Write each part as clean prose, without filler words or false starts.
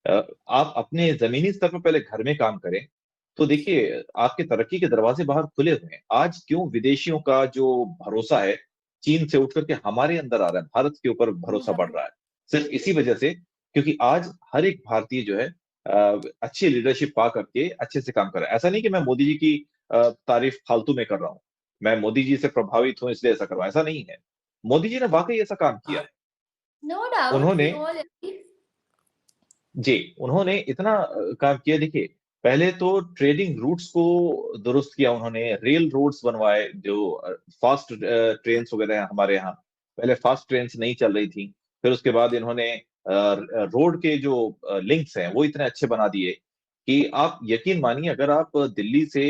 आप अपने जमीनी स्तर पर पहले घर में काम करें, तो देखिए आपके तरक्की के दरवाजे बाहर खुले हुए हैं। आज क्यों विदेशियों का जो भरोसा है चीन से उठ करके हमारे अंदर आ रहा है, भारत के ऊपर भरोसा बढ़ रहा है, सिर्फ इसी वजह से, क्योंकि आज हर एक भारतीय जो है अच्छी लीडरशिप पा करके अच्छे से काम कर रहा है। ऐसा नहीं कि मैं मोदी जी की तारीफ फालतू में कर रहा हूँ, मैं मोदी जी से प्रभावित हूं इसलिए ऐसा कर रहा हूं, ऐसा नहीं है। मोदी जी ने वाकई ऐसा काम किया है। नो डाउट उन्होंने वी ऑल एग्री। जी, उन्होंने इतना काम किया। देखिए, पहले तो ट्रेडिंग रूट्स को दुरुस्त किया उन्होंने, रेल रोड्स बनवाए, जो फास्ट ट्रेन्स वगैरह हैं हमारे यहाँ। पहले फास्ट ट्रेन्स नहीं चल रही थी। फिर उसके बाद इन्होंने रोड के जो लिंक्स हैं वो इतने अच्छे बना दिए कि आप यकीन मानिए, अगर आप दिल्ली से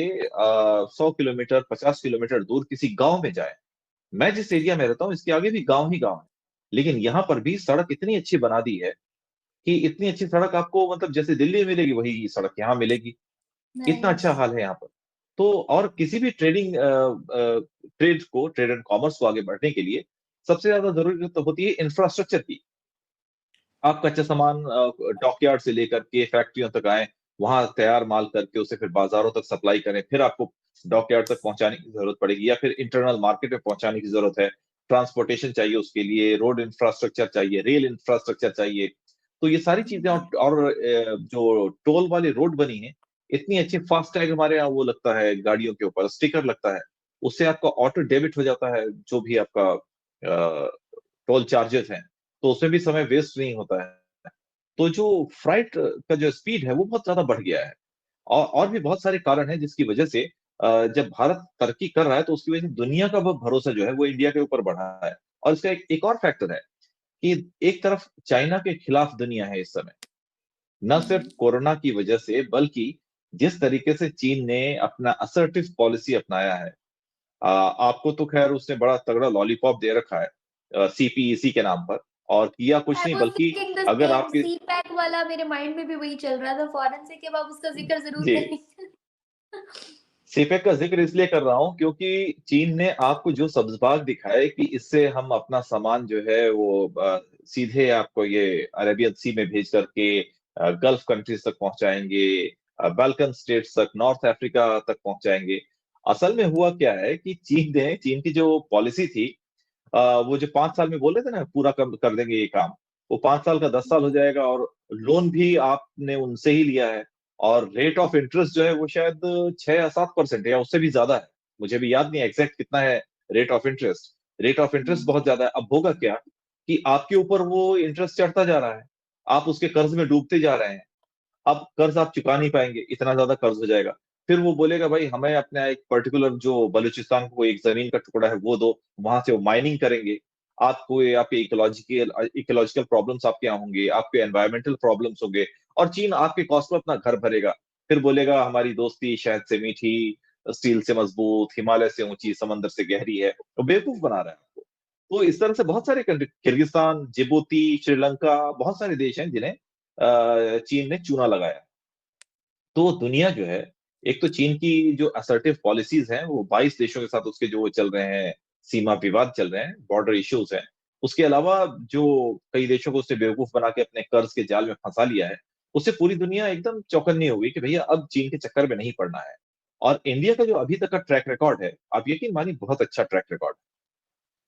100 किलोमीटर 50 किलोमीटर दूर किसी गांव में जाए, मैं जिस एरिया में रहता हूँ इसके आगे भी गांव ही गांव है, लेकिन यहाँ पर भी सड़क इतनी अच्छी बना दी है कि इतनी अच्छी सड़क आपको मतलब जैसे दिल्ली में मिलेगी वही सड़क यहाँ मिलेगी। इतना नाइस। अच्छा हाल है यहाँ पर। तो और किसी भी ट्रेड एंड कॉमर्स को आगे बढ़ने के लिए सबसे ज्यादा जरूरत तो होती है इंफ्रास्ट्रक्चर की। आप कच्चा सामान डॉकयार्ड से लेकर के फैक्ट्रियों तक आए, वहां तैयार माल करके उसे फिर बाजारों तक सप्लाई करें, फिर आपको डॉकयार्ड तक पहुंचाने की जरूरत पड़ेगी, या फिर इंटरनल मार्केट में पहुंचाने की जरूरत है। ट्रांसपोर्टेशन चाहिए उसके लिए, रोड इंफ्रास्ट्रक्चर चाहिए, रेल इंफ्रास्ट्रक्चर चाहिए। तो ये सारी चीजें, और जो टोल वाली रोड बनी है, इतनी अच्छी, फास्ट टैग हमारे यहाँ वो लगता है गाड़ियों के ऊपर, स्टिकर लगता है, उससे आपका ऑटो डेबिट हो जाता है जो भी आपका टोल चार्जेस हैं, तो उसमें भी समय वेस्ट नहीं होता है। तो जो फ्लाइट का जो स्पीड है वो बहुत ज्यादा बढ़ गया है। और भी बहुत सारे कारण हैं जिसकी वजह से जब भारत तरक्की कर रहा है तो उसकी वजह से दुनिया का वो भरोसा जो है वो इंडिया के ऊपर बढ़ा है। और इसका एक और फैक्टर है कि एक तरफ चाइना के खिलाफ दुनिया है इस समय, न सिर्फ कोरोना की वजह से, बल्कि जिस तरीके से चीन ने अपना असर्टिव पॉलिसी अपनाया है। आपको तो खैर उसने बड़ा तगड़ा लॉलीपॉप दे रखा है सीपीईसी के नाम पर, और किया कुछ आई नहीं वाज बल्कि थिंकिंग द अगर सेम, आपके सी पैक वाला मेरे माइंड में भी वही चल रहा था फॉरेन से, कि अब आप उसका जिक्र जरूर जी, करेंगे। सीपेक का जिक्र इसलिए कर रहा हूं क्योंकि चीन ने आपको जो सब्ज दिखाए कि इससे हम अपना सामान जो है वो सीधे आपको ये अरेबियन सी में भेज करके गल्फ कंट्रीज तक पहुंचाएंगे, बाल्कन स्टेट्स तक, नॉर्थ अफ्रीका तक पहुंचाएंगे। असल में हुआ क्या है कि चीन की जो पॉलिसी थी, वो जो 5 साल में बोल रहे थे ना पूरा कर देंगे ये काम, वो 5 साल का 10 साल हो जाएगा, और लोन भी आपने उनसे ही लिया है। और रेट ऑफ इंटरेस्ट जो है वो शायद 6 या 7% या उससे भी ज्यादा है। मुझे भी याद नहीं एग्जैक्ट कितना है rate of interest. Rate of interest बहुत ज्यादा है। अब होगा क्या कि आपके ऊपर वो इंटरेस्ट चढ़ता जा रहा है, आप उसके कर्ज में डूबते जा रहे हैं। अब कर्ज आप चुका नहीं पाएंगे, इतना ज्यादा कर्ज हो जाएगा। फिर वो बोलेगा भाई हमें अपना एक पर्टिकुलर जो बलूचिस्तान को एक जमीन का टुकड़ा है वो दो, वहां से वो माइनिंग करेंगे। आपको आपके इकोलॉजिकल इकोलॉजिकल प्रॉब्लम्स आपके यहाँ होंगे, आपके एनवायरमेंटल प्रॉब्लम्स होंगे, और चीन आपके कॉस्ट पर अपना घर भरेगा। फिर बोलेगा हमारी दोस्ती शहद से मीठी, स्टील से मजबूत, हिमालय से ऊंची, समंदर से गहरी है। तो बेवकूफ बना रहा है आपको। तो इस तरह से बहुत सारे कंट्री, किर्गिस्तान, जिबूती, श्रीलंका, बहुत सारे देश हैं जिन्हें चीन ने चूना लगाया। तो दुनिया जो है, एक तो चीन की जो असर्टिव पॉलिसीज हैं वो 22 देशों के साथ उसके जो चल रहे हैं, सीमा विवाद चल रहे हैं, बॉर्डर इश्यूज हैं, उसके अलावा जो कई देशों को उसने बेवकूफ बना के अपने कर्ज के जाल में फंसा लिया है, उससे पूरी दुनिया एकदम चौकन्नी हो गई कि भैया अब चीन के चक्कर में नहीं पड़ना है। और इंडिया का जो अभी तक का ट्रैक रिकॉर्ड है, आप यकीन मानिए बहुत अच्छा ट्रैक रिकॉर्ड।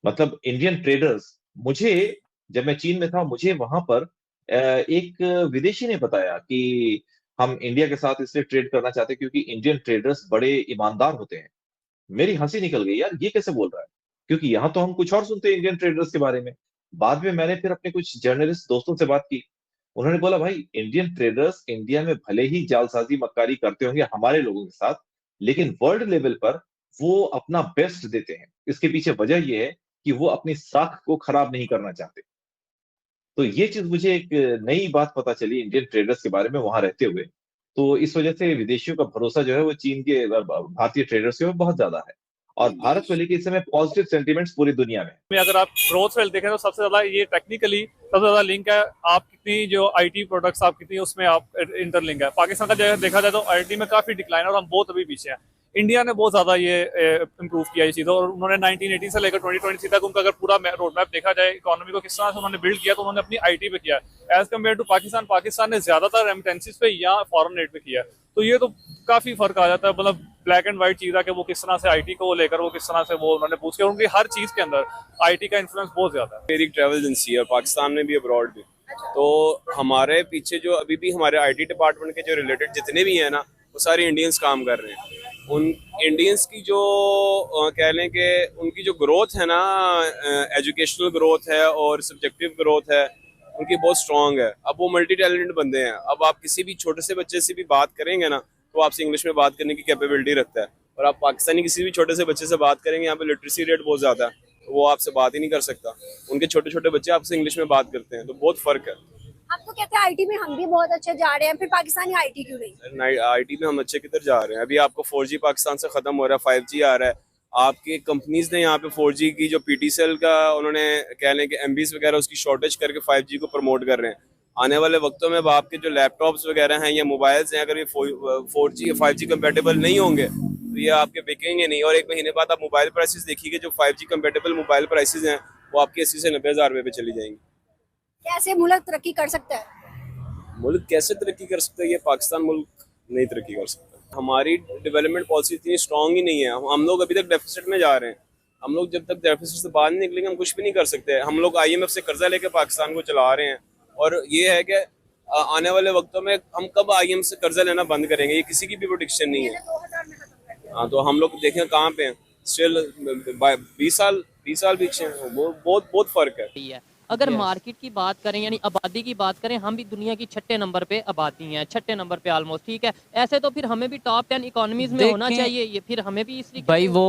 मतलब इंडियन ट्रेडर्स, मुझे जब मैं चीन में था मुझे वहां पर एक विदेशी ने बताया कि हम इंडिया के साथ इसलिए ट्रेड करना चाहते हैं क्योंकि इंडियन ट्रेडर्स बड़े ईमानदार होते हैं। मेरी हंसी निकल गई, यार ये कैसे बोल रहा है, क्योंकि यहाँ तो हम कुछ और सुनते हैं इंडियन ट्रेडर्स के बारे में। बाद में मैंने फिर अपने कुछ जर्नलिस्ट दोस्तों से बात की, उन्होंने बोला भाई इंडियन ट्रेडर्स इंडिया में भले ही जालसाजी मक्कारी करते होंगे हमारे लोगों के साथ, लेकिन वर्ल्ड लेवल पर वो अपना बेस्ट देते हैं। इसके पीछे वजह ये है कि वो अपनी साख को खराब नहीं करना चाहते। तो ये चीज मुझे एक नई बात पता चली इंडियन ट्रेडर्स के बारे में वहां रहते हुए। तो इस वजह से विदेशियों का भरोसा जो है वो चीन के भारतीय ट्रेडर्स के ऊपर बहुत ज्यादा है। और भारत को विदेश लेकर इस समय पॉजिटिव सेंटीमेंट्स पूरी दुनिया में है। में अगर आप ग्रोथ रेट देखें तो सबसे ज्यादा ये टेक्निकली सबसे ज्यादा लिंक है। आप कितनी जो आईटी प्रोडक्ट्स आप कितनी उसमें आप इंटरलिंक है। पाकिस्तान का जो देखा जाए तो आईटी में काफी डिक्लाइन है और हम बहुत अभी पीछे हैं। इंडिया ने बहुत ज़्यादा ये इम्प्रूव किया ये चीज़, और उन्होंने 1980 से लेकर 2023 तक उनका अगर पूरा रोड मैप देखा जाए इकोनॉमी को किस तरह से उन्होंने बिल्ड किया, तो उन्होंने अपनी आईटी पे किया एज कम्पेयर टू पाकिस्तान ने ज़्यादातर रेमिटेंसेस पे या फॉरेन एड पे किया। तो ये तो काफ़ी फर्क आ जाता है, मतलब ब्लैक एंड व्हाइट चीज़ है कि वो किस तरह से आईटी को लेकर वो किस तरह से वो उन्होंने पूछ किया, उनकी हर चीज़ के अंदर आईटी का इन्फ्लुएंस बहुत ज़्यादा है। मेरी ट्रैवल एजेंसी है पाकिस्तान में भी, अब्रॉड भी। तो हमारे पीछे जो अभी भी हमारे आईटी डिपार्टमेंट के जो रिलेटेड जितने भी हैं ना, वो सारे इंडियंस काम कर रहे हैं। उन इंडियंस की जो कह लें कि उनकी जो ग्रोथ है ना, एजुकेशनल ग्रोथ है और सब्जेक्टिव ग्रोथ है, उनकी बहुत स्ट्रांग है। अब वो मल्टी टैलेंटेड बंदे हैं। अब आप किसी भी छोटे से बच्चे से भी बात करेंगे ना, तो आपसे इंग्लिश में बात करने की कैपेबिलिटी रखता है, और आप पाकिस्तानी किसी भी छोटे से बच्चे से बात करेंगे, यहाँ पे लिटरेसी रेट बहुत ज़्यादा है, तो वो आपसे बात ही नहीं कर सकता। उनके छोटे छोटे बच्चे आपसे इंग्लिश में बात करते हैं, तो बहुत फ़र्क है। आपको कहते हैं आईटी में हम भी बहुत अच्छे जा रहे हैं, फिर पाकिस्तानी आईटी क्यों नहीं? आईटी में हम अच्छे किधर जा रहे हैं? अभी आपको 4G पाकिस्तान से ख़त्म हो रहा है, 5G आ रहा है। आपकी कंपनीज ने यहाँ पे 4G की जो PTCL का उन्होंने कह लें कि MBs वगैरह उसकी शॉर्टेज करके 5G को प्रमोट कर रहे हैं। आने वाले वक्तों में अब आपके जो लैपटॉप्स वगैरह हैं या मोबाइल्स हैं, अगर ये 4G या 5G कंपेटेबल नहीं होंगे तो ये आपके बिकेंगे नहीं। और एक महीने बाद आप मोबाइल प्राइसेस देखिए, जो 5G कंपेटेबल मोबाइल प्राइसेस हैं वो आपके 80 से 90 हज़ार रुपये पे चली जाएंगी। कैसे मुल्क तरक्की कर सकता है? मुल्क कैसे तरक्की कर सकता है? ये पाकिस्तान मुल्क नहीं तरक्की कर सकता। हमारी डेवलपमेंट पॉलिसी इतनी स्ट्रांग ही नहीं है। हम लोग अभी तक डेफिसिट में जा रहे हैं। हम लोग जब तक डेफिसिट से बाहर नहीं निकलेंगे हम कुछ भी नहीं कर सकते। हम लोग IMF से कर्जा लेके पाकिस्तान को चला रहे हैं, और ये है कि आने वाले वक्तों में हम कब IMF से कर्जा लेना बंद करेंगे, ये किसी की भी प्रोडिक्शन नहीं है। हाँ, तो हम लोग देखें कहाँ पे हैं, स्टिल 20 साल पीछे हैं। बहुत बहुत फर्क है। अगर मार्केट की बात करें यानी आबादी की बात करें, हम भी दुनिया की 6ठे नंबर पे आबादी हैं, 6ठे नंबर पे ऑलमोस्ट, ठीक है। ऐसे तो फिर हमें भी टॉप 10 इकोनॉमीज में होना चाहिए, ये फिर हमें भी इसलिए भाई वो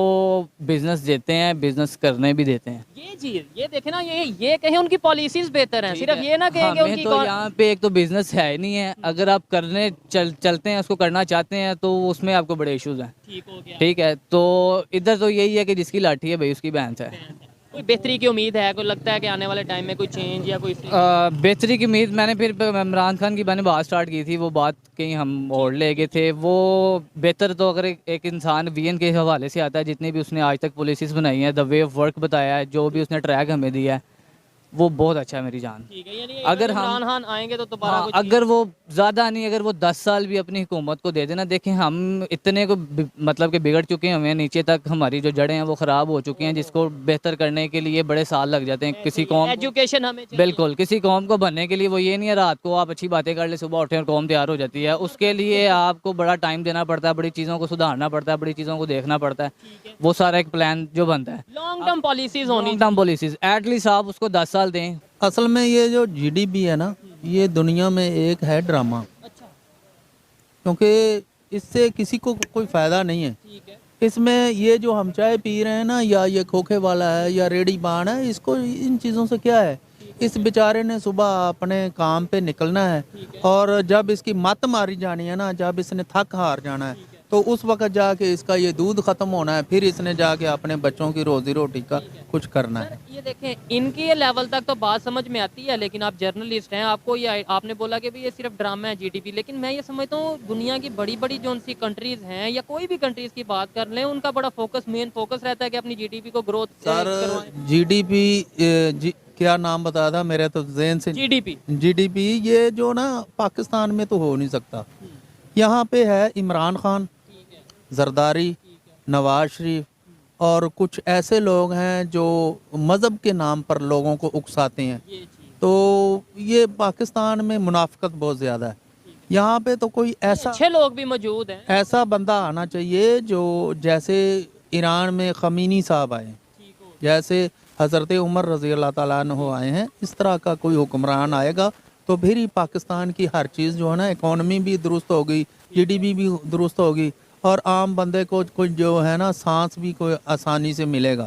बिजनेस देते हैं, बिजनेस करने भी देते हैं। ये चीज ये देखे ना, ये कहें उनकी पॉलिसीज बेहतर हैं, सिर्फ ये ना कहें कि उनकी तो यहाँ पे एक तो बिजनेस है ही नहीं है। अगर आप करने चलते हैं, उसको करना चाहते हैं, तो उसमें आपको बड़े इश्यूज हैं। ठीक हो गया, ठीक है। तो इधर तो यही है कि जिसकी लाठी है भाई उसकी भैंस है। कोई बेहतरी की उम्मीद है? कोई लगता है कि आने वाले टाइम में कोई चेंज या कोई बेहतरी की उम्मीद मैंने फिर इमरान खान की मैंने बात स्टार्ट की थी, वो बात कहीं हम और ले गए थे। वो बेहतर तो अगर एक इंसान VN के हवाले से आता है, जितनी भी उसने आज तक पॉलिसीज़ बनाई हैं, द वे ऑफ वर्क बताया है, जो भी उसने ट्रैक हमें दिया है, वो बहुत अच्छा है मेरी जान। अगर इमरान खान आएंगे तो दोबारा अगर वो ज़्यादा नहीं, अगर वो 10 साल भी अपनी हुकूमत को दे देना, देखें हम इतने को मतलब कि बिगड़ चुके हैं, हमें नीचे तक हमारी जो जड़ें हैं वो ख़राब हो चुकी हैं, जिसको बेहतर करने के लिए बड़े साल लग जाते हैं। किसी कौम एजुकेशन हमें बिल्कुल किसी कौम को बनने के लिए वो ये नहीं है रात को आप अच्छी बातें कर ले, सुबह उठे और कौम तैयार हो जाती है। उसके लिए आपको बड़ा टाइम देना पड़ता है, बड़ी चीज़ों को सुधारना पड़ता है, बड़ी चीज़ों को देखना पड़ता है। वो सारा एक प्लान जो बनता है, लॉन्ग टर्म पॉलिसीज होनी, लॉन्ग टर्म पॉलिसीज एटलीस्ट आप उसको 10 साल दें। असल में ये जो GDP है ना, ये दुनिया में एक है ड्रामा। क्योंकि इससे किसी को कोई फ़ायदा नहीं है। इसमें ये जो हम चाय पी रहे हैं ना, या ये खोखे वाला है या रेडी बाण है, इसको इन चीज़ों से क्या है? इस बेचारे ने सुबह अपने काम पे निकलना है, और जब इसकी मत मारी जानी है ना, जब इसने थक हार जाना है, तो उस वक्त जाके इसका ये दूध ख़त्म होना है, फिर इसने जाके अपने बच्चों की रोज़ी रोटी का कुछ करना है। ये देखें, इनके लेवल तक तो बात समझ में आती है, लेकिन आप जर्नलिस्ट हैं, आपको ये आपने बोला कि भाई ये सिर्फ ड्रामा है GDP, लेकिन मैं ये समझता हूँ दुनिया की बड़ी बड़ी जो उनसी कंट्रीज हैं या कोई भी कंट्रीज की बात कर लें, उनका बड़ा मेन फोकस रहता है कि अपनी GDP को ग्रोथ सर GDP क्या नाम बताया था मेरे तो ज़हन से? GDP ये जो ना पाकिस्तान में तो हो नहीं सकता। यहाँ पे है इमरान खान, जरदारी, नवाज शरीफ और कुछ ऐसे लोग हैं जो मज़हब के नाम पर लोगों को उकसाते हैं। तो ये पाकिस्तान में मुनाफिकत बहुत ज़्यादा है। यहाँ पे तो कोई ऐसा अच्छे लोग भी मौजूद हैं, ऐसा बंदा आना चाहिए जो जैसे ईरान में खमीनी साहब आए, जैसे हज़रत उमर रज़ी अल्लाह ताला अन्हु आए हैं, इस तरह का कोई हुक्मरान आएगा तो फिर ही पाकिस्तान की हर चीज़ जो है ना, इकॉनमी भी दुरुस्त होगी, GDP भी दुरुस्त होगी, और आम बंदे को कुछ जो है ना सांस भी कोई आसानी से मिलेगा।